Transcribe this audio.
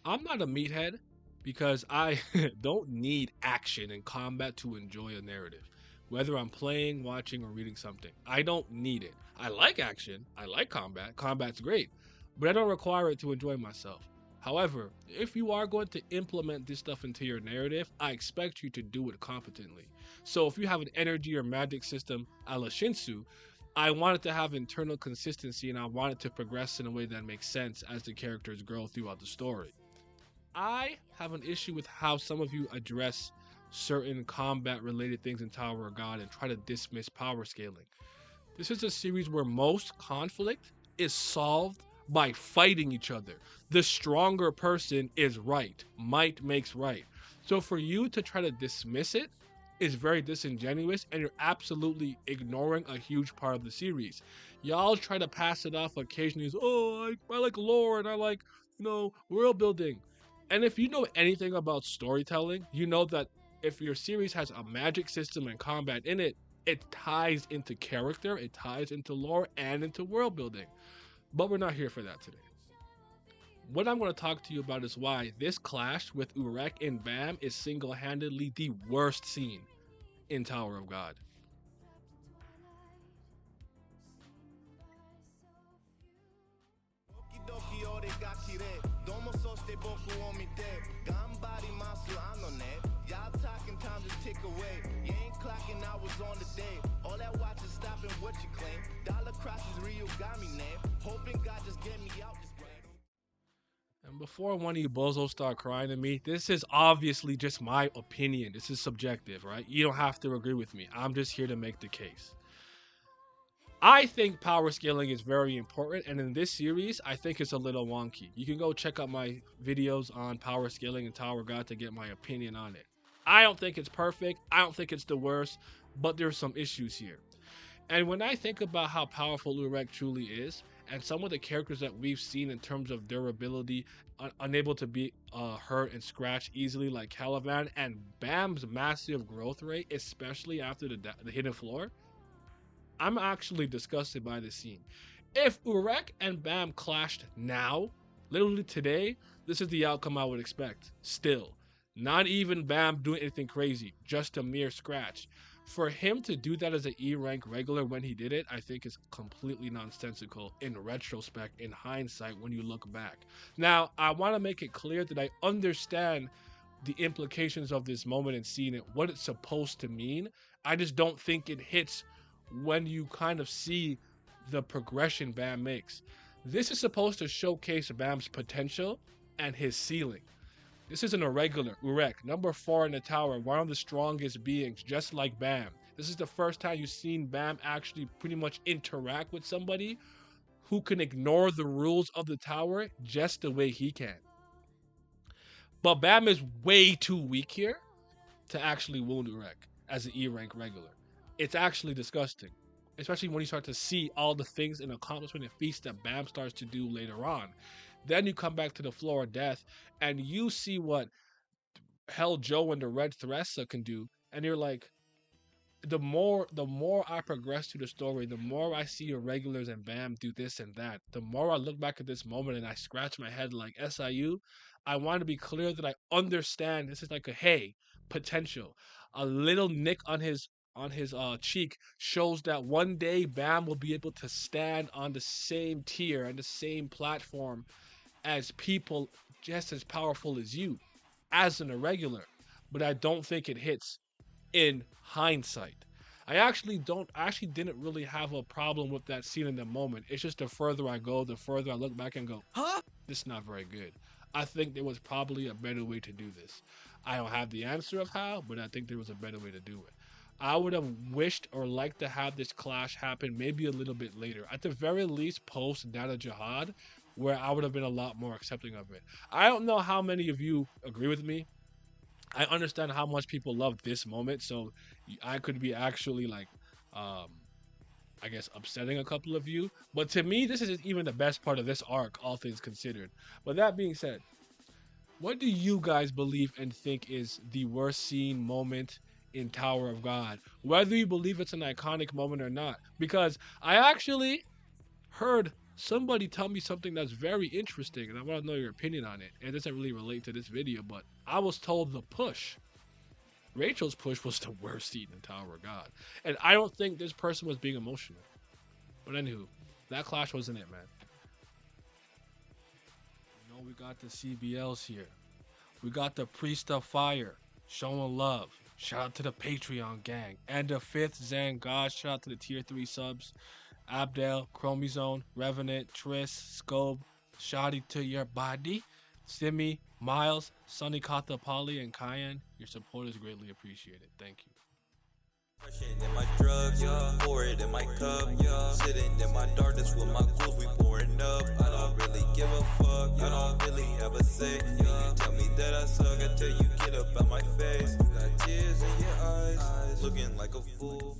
I'm not a meathead because I don't need action and combat to enjoy a narrative. Whether I'm playing, watching, or reading something, I don't need it. I like action, I like combat, combat's great, but I don't require it to enjoy myself. However, if you are going to implement this stuff into your narrative, I expect you to do it competently. So if you have an energy or magic system a la Shinsu, I want it to have internal consistency and I want it to progress in a way that makes sense as the characters grow throughout the story. I have an issue with how some of you address certain combat related things in Tower of God and try to dismiss power scaling. This is a series where most conflict is solved by fighting each other. The stronger person is right. Might makes right. So for you to try to dismiss it is very disingenuous and you're absolutely ignoring a huge part of the series. Y'all try to pass it off occasionally as, oh, I like lore and I like, world building. And if you know anything about storytelling, you know that if your series has a magic system and combat in it, it ties into character, it ties into lore, and into world building. But we're not here for that today. What I'm going to talk to you about is why this clash with Urek and Bam is single handedly the worst scene in Tower of God. And before one of you bozos start crying at me, this is obviously just my opinion. This is subjective, right? You don't have to agree with me. I'm just here to make the case. I think power scaling is very important, and in this series, I think it's a little wonky. You can go check out my videos on power scaling and Tower God to get my opinion on it. I don't think it's perfect, I don't think it's the worst, but there's some issues here. And when I think about how powerful Urek truly is, and some of the characters that we've seen in terms of durability, unable to be hurt and scratched easily, like Caliban, and Bam's massive growth rate, especially after the hidden floor, I'm actually disgusted by this scene. If Urek and Bam clashed now, literally today, this is the outcome I would expect. Still, not even Bam doing anything crazy, just a mere scratch. For him to do that as an E rank regular when he did it, I think is completely nonsensical in retrospect, in hindsight, when you look back. Now, I want to make it clear that I understand the implications of this moment and seeing it, what it's supposed to mean. I just don't think it hits when you kind of see the progression Bam makes. This is supposed to showcase Bam's potential and his ceiling. This isn't a regular Urek, number 4 in the tower, one of the strongest beings, just like Bam. This is the first time you've seen Bam actually pretty much interact with somebody who can ignore the rules of the tower just the way he can. But Bam is way too weak here to actually wound Urek as an E rank regular. It's actually disgusting, especially when you start to see all the things and accomplishment and feats that Bam starts to do later on. Then you come back to the floor of death and you see what Hell Joe and the Red Thressa can do, and you're like, the more I progress through the story, the more I see irregulars and Bam do this and that. The more I look back at this moment and I scratch my head like SIU, I want to be clear that I understand this is like a hey potential. A little nick on his cheek shows that one day Bam will be able to stand on the same tier and the same platform as people just as powerful as you, as an irregular. But I don't think it hits in hindsight. I actually didn't really have a problem with that scene in the moment. It's just the further I go, the further I look back and go, huh? This is not very good. I think there was probably a better way to do this. I don't have the answer of how, but I think there was a better way to do it. I would have wished or liked to have this clash happen maybe a little bit later. At the very least, post Data Jihad, where I would have been a lot more accepting of it. I don't know how many of you agree with me. I understand how much people love this moment, so I could be actually like, um, I guess, upsetting a couple of you. But to me, this isn't even the best part of this arc, all things considered. But that being said, what do you guys believe and think is the worst scene moment in Tower of God? Whether you believe it's an iconic moment or not, because I actually heard somebody tell me something that's very interesting, and I want to know your opinion on it. It doesn't really relate to this video, but I was told the push. Rachel's push was the worst scene in Tower of God. And I don't think this person was being emotional. But anywho, that clash wasn't it, man. You know, we got the CBLs here. We got the Priest of Fire showing love. Shout out to the Patreon gang. And the 5th Zen God. Shout out to the tier 3 subs. Abdel, Chromizone, Revenant, Triss, Scope, Shoddy to your body. Simi, Miles, Sunny Kata Polly, and Cayenne. Your support is greatly appreciated. Thank you. In my drugs, pour it in my cup, sitting in my darkness with my ghouls, we pouring up. I don't really give a fuck, I don't really have a say. You tell me that I suck, I tell you get up out my face. You got tears in your eyes, looking like a fool.